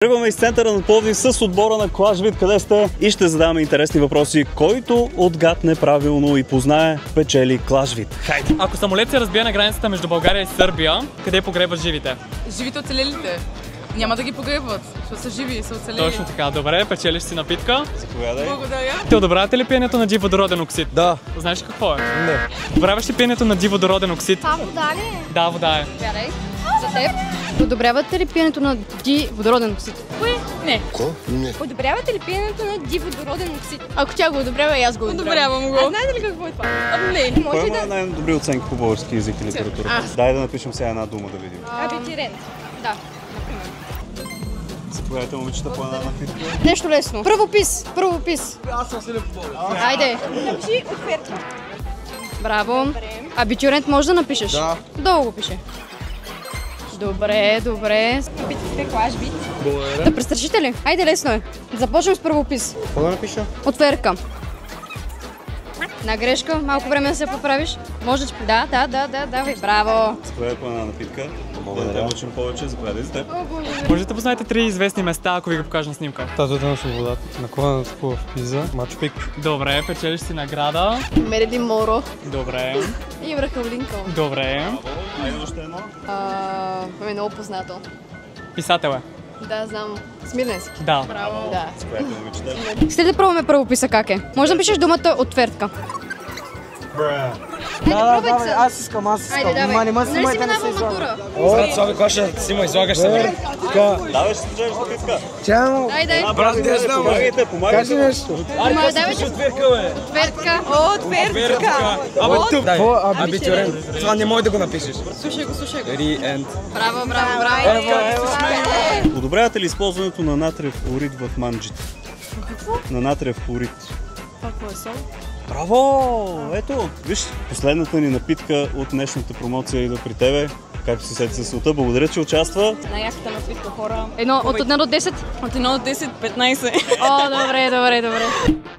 Тръгваме из центъра на Пловдив с отбора на Клашвит, къде сте, и ще задаваме интересни въпроси. Който отгадне правилно и познае, печели Клашвит. Хайде! Ако самолет се разбие на границата между България и Сърбия, къде погребват живите? Живите оцелелите. Няма да ги погребват, защото са живи и са оцелели. Точно така, добре, печелиш си напитка. Заповядай. Благодаря. Ти одобрявате ли пиенето на диводороден оксид? Да. Знаеш ли какво е? Не. Одобряваш ли пиенето на диводороден оксид? Това вода ли е? Да, вода е. Вярай. За теб. Одобрявате ли пиенето на диводороден оксид? Кой? Не. Ко? Не. Одобрявате ли пиенето на диводороден оксид? Ако тя го одобрява, и аз го Одобрявам го. А знаете ли какво е това? Не. Кой Може има да... най-добри оценки по български език и литература? Дай да напишем сега една дума да видим. Абитирент. Да. Заповядайте, момичета, по една напитка. Нещо лесно. Правопис. Правопис. Аз съм силен по България. Айде. Напиши отверка. Браво. Абитюрент може да напишеш? Да. Долу го пише. Добре, добре. Опитвате Клашвит. Да престрашите ли? Айде, лесно е. Започвам с правопис. Какво да напиша? Отверка. На грешка, малко време да се поправиш. Може да... Да, давай. Браво. Заповядайте по една напитка. Да те научим повече, заповядай за теб. Може да познаете 3 известни места, ако ви го покажа на снимка. Статуята на свободата, наклонената в Пиза, Мачу Пикчу. Добре, печелиш си награда. Мереди Моро. Добре. И Врахъл Линкълн. Добре. Айде още едно. Е много познато. Писател е. Да, знам. Смирненски. Да. Браво. Да. Заповядайте, момичета. Искате да пробваме правописа как е? Може да напишеш думата отвертка. Да, аз искам. Айде, давай. Не ме Нали си снимайте, не минава се излага. матура? Брат, Слави, кога ще си ма излагаш се? Така. Давай, ще спечелиш напитка. Чао. Айде. Брат, не знам. Помагайте, Кажи помагайте. нещо. Давай, че Отверка, бе. отвертка. Отверка. Абитюрент. Това не може да го напишеш. Слушай го. Re-end. Браво. Одобрявате ли използването на натриев хлорид в манджите? Какво? На натриев хлорид. Какво е сол? Браво! Ето, виж, последната ни напитка от днешната промоция идва при тебе. Както се сети със солта. Благодаря, че участва. Най-яката напитка, хора. Едно от 1 до 10? От 1 до 10, 15. О, добре.